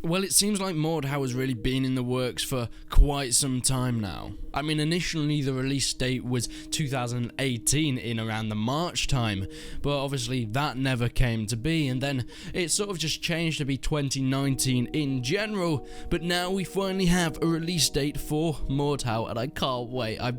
Well, it seems like Mordhau has really been in the works for quite some time now. I mean, initially the release date was 2018 in around the March time, but obviously that never came to be, and then it sort of just changed to be 2019 in general, but now we finally have a release date for Mordhau, and I can't wait. I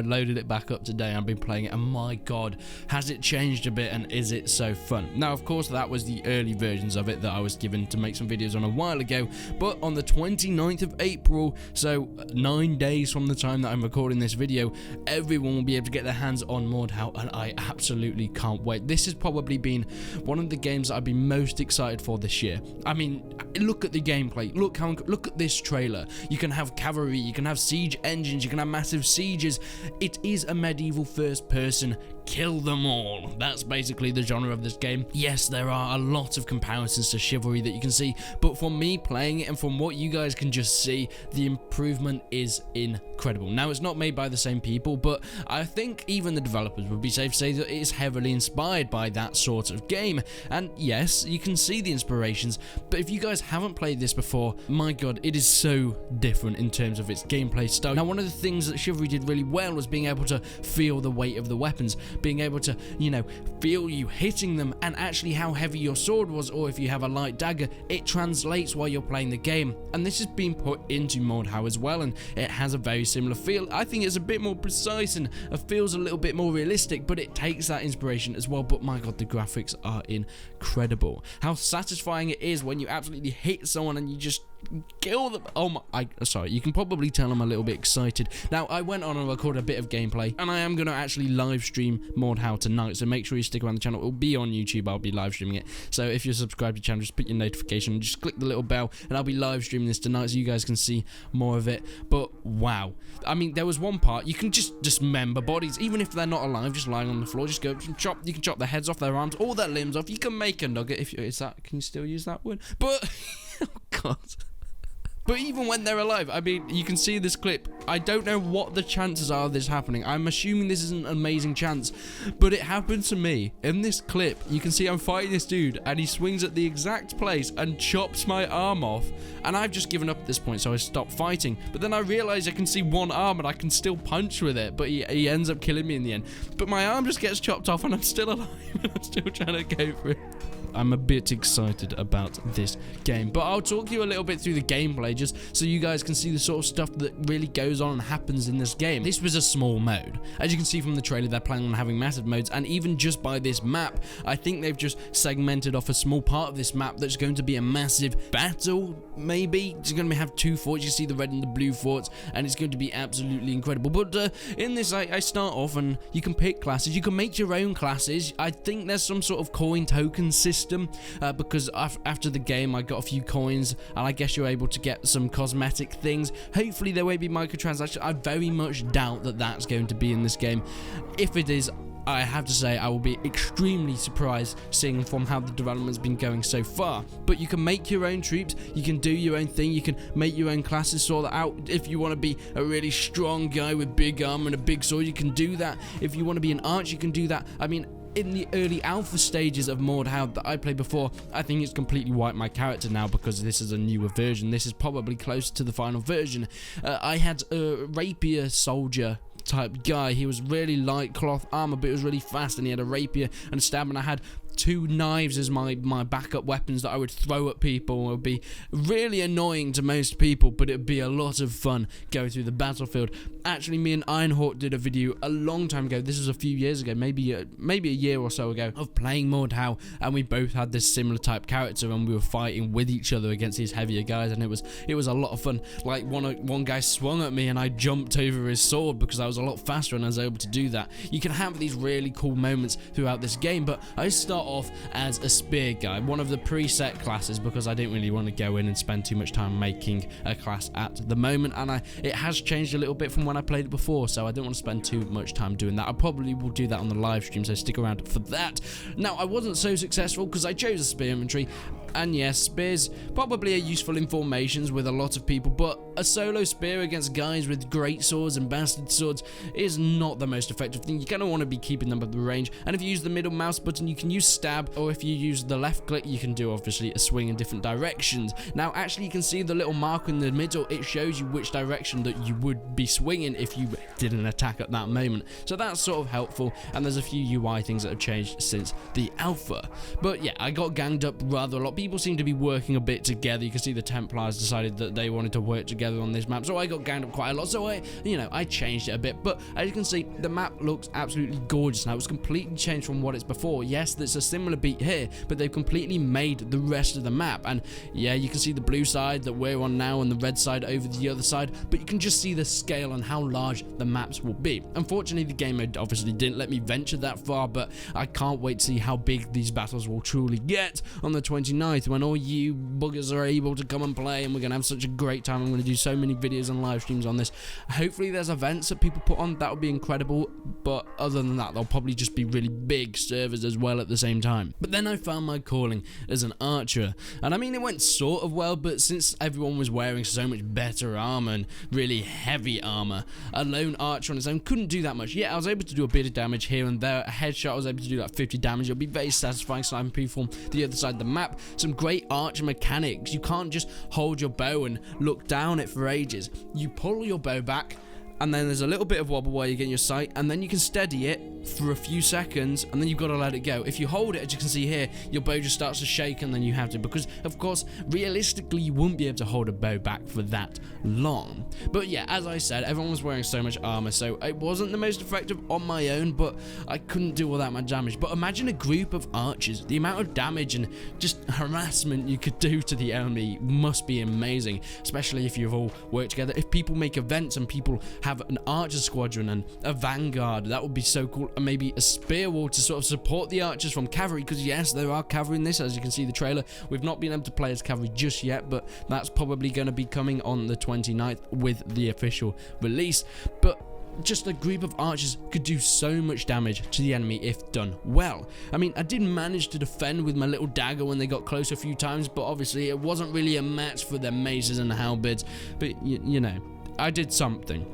loaded it back up today, I've been playing it, and my god, has it changed a bit, and is it so fun. Now, of course, that was the early versions of it that I was given to make some videos on a while ago, but on the 29th of April, so 9 days from the time that I'm recording this video, everyone will be able to get their hands on Mordhau, and I absolutely can't wait. This has probably been one of the games that I've been most excited for this year. I mean, look at the gameplay, look at this trailer. You can have cavalry, you can have siege engines, you can have massive sieges. It is a medieval first person kill them all. That's basically the genre of this game. Yes, there are a lot of comparisons to Chivalry that you can see, but from me playing it and from what you guys can just see, the improvement is incredible. Now, it's not made by the same people, but I think even the developers would be safe to say that it is heavily inspired by that sort of game. And yes, you can see the inspirations, but if you guys haven't played this before, my god, it is so different in terms of its gameplay style. Now, one of the things that Chivalry did really well was being able to feel the weight of the weapons, being able to, feel you hitting them, and actually how heavy your sword was, or if you have a light dagger, it translates while you're playing the game. And this has been put into Mordhau as well, and it has a very similar feel. I think it's a bit more precise and it feels a little bit more realistic, but it takes that inspiration as well. But my god, the graphics are incredible. How satisfying it is when you absolutely hit someone and you just kill them. Oh my, sorry, you can probably tell I'm a little bit excited. Now, I went on and recorded a bit of gameplay, and I am going to actually live stream Mordhau tonight, so make sure you stick around the channel. It will be on YouTube, I'll be live streaming it. So if you're subscribed to the channel, just put your notification, just click the little bell, and I'll be live streaming this tonight so you guys can see more of it. But wow, I mean, there was one part, you can just dismember bodies, even if they're not alive, just lying on the floor, just go chop, you can chop their heads off, their arms, all their limbs off, you can make a nugget, if you, can you still use that word? But, oh god. But even when they're alive, I mean, you can see this clip. I don't know what the chances are of this happening. I'm assuming this is an amazing chance, but it happened to me. In this clip, you can see I'm fighting this dude, and he swings at the exact place and chops my arm off. And I've just given up at this point, so I stopped fighting. But then I realized I can see one arm, and I can still punch with it, but he ends up killing me in the end. But my arm just gets chopped off, and I'm still alive, and I'm still trying to go for it. I'm a bit excited about this game, but I'll talk you a little bit through the gameplay just so you guys can see the sort of stuff that really goes on and happens in this game. This was a small mode. As you can see from the trailer, they're planning on having massive modes, and even just by this map, I think they've just segmented off a small part of this map that's going to be a massive battle, maybe. It's going to have two forts. You see the red and the blue forts, and it's going to be absolutely incredible. But in this, I start off, and you can pick classes. You can make your own classes. I think there's some sort of coin token system, because after the game I got a few coins, and I guess you're able to get some cosmetic things. Hopefully there won't be microtransactions. I very much doubt that that's going to be in this game. If it is, I have to say I will be extremely surprised seeing from how the development's been going so far. But you can make your own troops, you can do your own thing, you can make your own classes, sort that out. If you want to be a really strong guy with big armor and a big sword, you can do that. If you want to be an archer, you can do that. I mean, in the early alpha stages of Mordhau that I played before, I think it's completely wiped my character now because this is a newer version. This is probably close to the final version. I had a rapier soldier type guy. He was really light cloth armor, but it was really fast, and he had a rapier and a stab, and I had two knives as my backup weapons that I would throw at people. It would be really annoying to most people, but it would be a lot of fun going through the battlefield. Actually, me and Ironhawk did a video a long time ago. This was a few years ago, maybe a year or so ago, of playing Mordhau, and we both had this similar type character, and we were fighting with each other against these heavier guys, and it was a lot of fun. Like one guy swung at me, and I jumped over his sword because I was a lot faster, and I was able to do that. You can have these really cool moments throughout this game, but I start off as a spear guy, one of the preset classes, because I didn't really want to go in and spend too much time making a class at the moment, and it has changed a little bit from when I played it before, so I don't want to spend too much time doing that. I probably will do that on the live stream, so stick around for that. Now, I wasn't so successful because I chose a spear infantry. And yes, spears probably are useful in formations with a lot of people, but a solo spear against guys with great swords and bastard swords is not the most effective thing. You kind of want to be keeping them at the range, and if you use the middle mouse button, you can use stab, or if you use the left click, you can do obviously a swing in different directions. Now actually you can see the little mark in the middle, it shows you which direction that you would be swinging if you did an attack at that moment, so that's sort of helpful. And there's a few UI things that have changed since the alpha. But yeah, I got ganged up rather a lot. People seem to be working a bit together. You can see the Templars decided that they wanted to work together on this map, so I got ganged up quite a lot, so I changed it a bit. But as you can see, the map looks absolutely gorgeous now. It's completely changed from what it's before. Yes, there's a similar beat here, but they've completely made the rest of the map. And yeah, you can see the blue side that we're on now and the red side over the other side, but you can just see the scale and how large the maps will be. Unfortunately, the game mode obviously didn't let me venture that far, but I can't wait to see how big these battles will truly get on the 29th, when all you buggers are able to come and play, and we're gonna have such a great time. I'm gonna do so many videos and live streams on this. Hopefully there's events that people put on, that would be incredible, but other than that, they'll probably just be really big servers as well at the same time. But then I found my calling as an archer, and I mean, it went sort of well, but since everyone was wearing so much better armor and really heavy armor, a lone archer on his own couldn't do that much. Yeah, I was able to do a bit of damage here and there. A headshot, I was able to do like 50 damage. It'll be very satisfying sniping people from the other side of the map. Some great archer mechanics. You can't just hold your bow and look down it for ages. You pull your bow back, and then there's a little bit of wobble while you get your sight, and then you can steady it for a few seconds, and then you've got to let it go. If you hold it, as you can see here, your bow just starts to shake, and then you have to, because of course realistically you wouldn't be able to hold a bow back for that long. But yeah, as I said, everyone was wearing so much armor, so it wasn't the most effective on my own, but I couldn't do all that much damage. But imagine a group of archers, the amount of damage and just harassment you could do to the enemy must be amazing, especially if you've all worked together. If people make events and people have an archer squadron and a vanguard, that would be so cool. And maybe a spear wall to sort of support the archers from cavalry, because yes, there are cavalry in this, as you can see the trailer. We've not been able to play as cavalry just yet, but that's probably going to be coming on the 29th with the official release. But just a group of archers could do so much damage to the enemy if done well. I mean, I did manage to defend with my little dagger when they got close a few times, but obviously it wasn't really a match for their maces and halberds. But you know, I did something.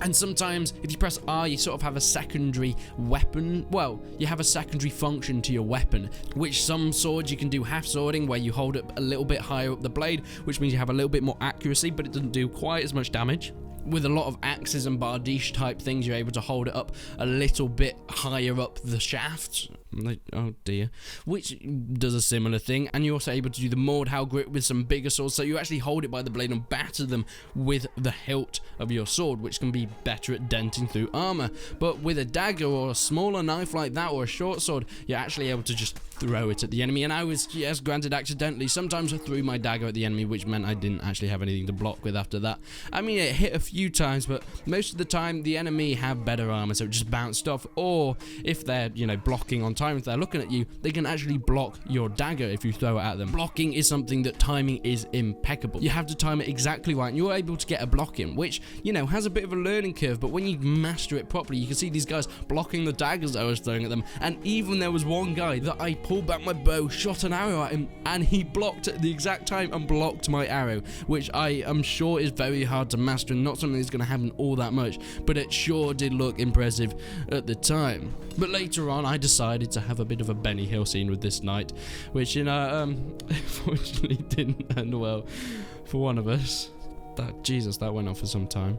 And sometimes if you press R, you sort of have a secondary weapon. Well, you have a secondary function to your weapon, which some swords you can do half swording, where you hold it a little bit higher up the blade, which means you have a little bit more accuracy, but it doesn't do quite as much damage. With a lot of axes and bardiche type things, you're able to hold it up a little bit higher up the shaft. Oh dear. Which does a similar thing. And you're also able to do the Mordhau grip with some bigger swords, so you actually hold it by the blade and batter them with the hilt of your sword, which can be better at denting through armor. But with a dagger or a smaller knife like that, or a short sword, you're actually able to just throw it at the enemy. And I was, yes, granted accidentally, sometimes I threw my dagger at the enemy, which meant I didn't actually have anything to block with after that. I mean, it hit a few times, but most of the time the enemy have better armor, so it just bounced off. Or if they're, you know, blocking on time, if they're looking at you, they can actually block your dagger if you throw it at them. Blocking is something that timing is impeccable. You have to time it exactly right, and you're able to get a block in, which, you know, has a bit of a learning curve, but when you master it properly, you can see these guys blocking the daggers I was throwing at them. And even there was one guy that I pulled back my bow, shot an arrow at him, and he blocked at the exact time and blocked my arrow, which I am sure is very hard to master and not something that's going to happen all that much, but it sure did look impressive at the time. But later on, I decided to have a bit of a Benny Hill scene with this knight, which, you know, unfortunately didn't end well for one of us. Jesus, that went on for some time.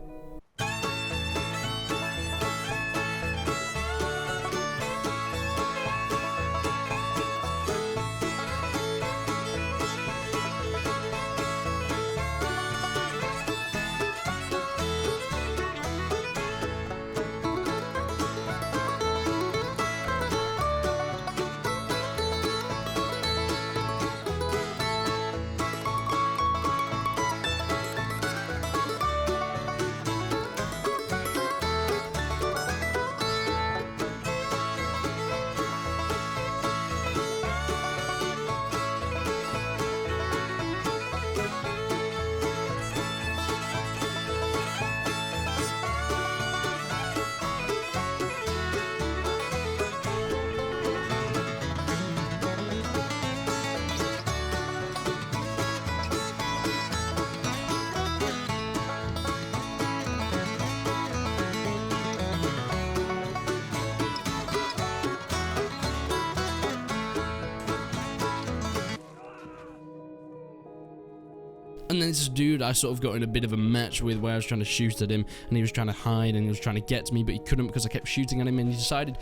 And then this dude I sort of got in a bit of a match with, where I was trying to shoot at him and he was trying to hide and he was trying to get to me, but he couldn't because I kept shooting at him, and he decided,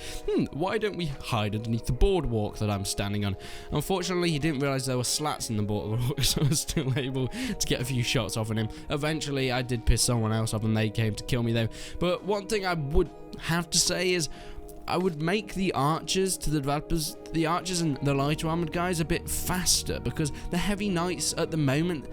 why don't we hide underneath the boardwalk that I'm standing on? Unfortunately, he didn't realise there were slats in the boardwalk, so I was still able to get a few shots off on him. Eventually, I did piss someone else off and they came to kill me though. But one thing I would have to say is, I would make the archers to the developers, the archers and the lighter armored guys, a bit faster, because the heavy knights at the moment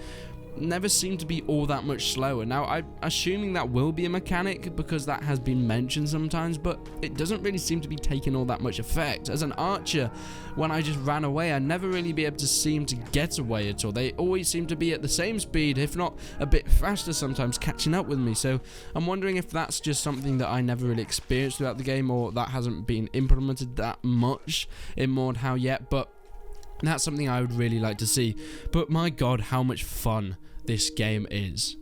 never seem to be all that much slower. Now, I'm assuming that will be a mechanic because that has been mentioned sometimes, but it doesn't really seem to be taking all that much effect. As an archer, when I just ran away, I never really be able to seem to get away at all. They always seem to be at the same speed, if not a bit faster sometimes, catching up with me. So I'm wondering if that's just something that I never really experienced throughout the game, or that hasn't been implemented that much in Mordhau yet, but that's something I would really like to see. But my god, how much fun this game is.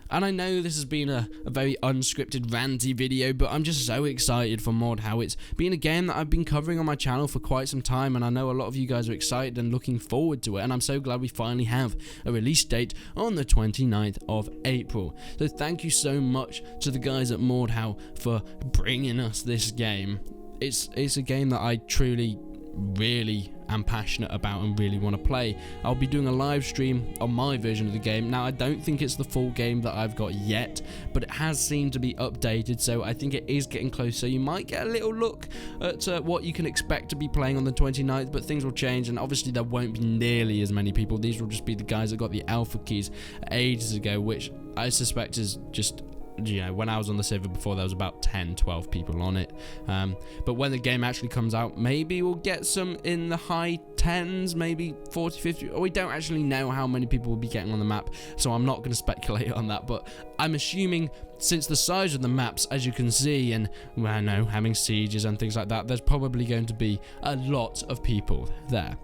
And I know this has been a very unscripted, ranty video, but I'm just so excited for Mordhau. It's been a game that I've been covering on my channel for quite some time, and I know a lot of you guys are excited and looking forward to it, and I'm so glad we finally have a release date on the 29th of April. So thank you so much to the guys at Mordhau for bringing us this game. It's a game that I truly really am passionate about and really want to play. I'll be doing a live stream on my version of the game. Now, I don't think it's the full game that I've got yet, but it has seemed to be updated, so I think it is getting close. So you might get a little look at what you can expect to be playing on the 29th, but things will change, and obviously there won't be nearly as many people. These will just be the guys that got the alpha keys ages ago, which I suspect is just, you know, when I was on the server before, there was about 10-12 people on it, but when the game actually comes out, maybe we'll get some in the high 10s, maybe 40-50. We don't actually know how many people will be getting on the map, so I'm not going to speculate on that, but I'm assuming, since the size of the maps, as you can see, and well, I know, having sieges and things like that, there's probably going to be a lot of people there.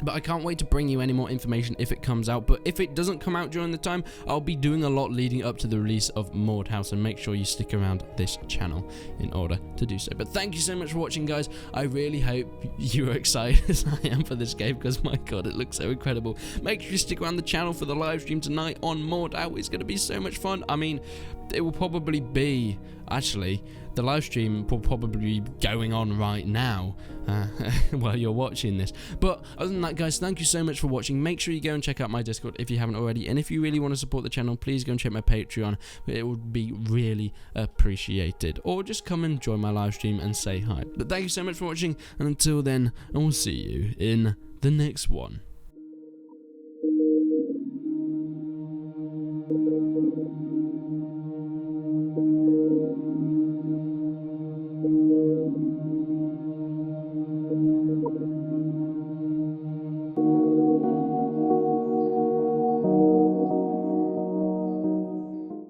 But I can't wait to bring you any more information if it comes out. But if it doesn't come out during the time, I'll be doing a lot leading up to the release of Mordhau, so make sure you stick around this channel in order to do so. But thank you so much for watching, guys. I really hope you are excited as I am for this game, because my god, it looks so incredible. Make sure you stick around the channel for the live stream tonight on Mordhau. It's going to be so much fun. I mean, it will probably be, actually, the live stream will probably be going on right now while you're watching this. But other than that, guys, thank you so much for watching. Make sure you go and check out my Discord if you haven't already, and if you really want to support the channel, please go and check my Patreon. It would be really appreciated. Or just come and join my live stream and say hi. But thank you so much for watching, and until then, I will see you in the next one.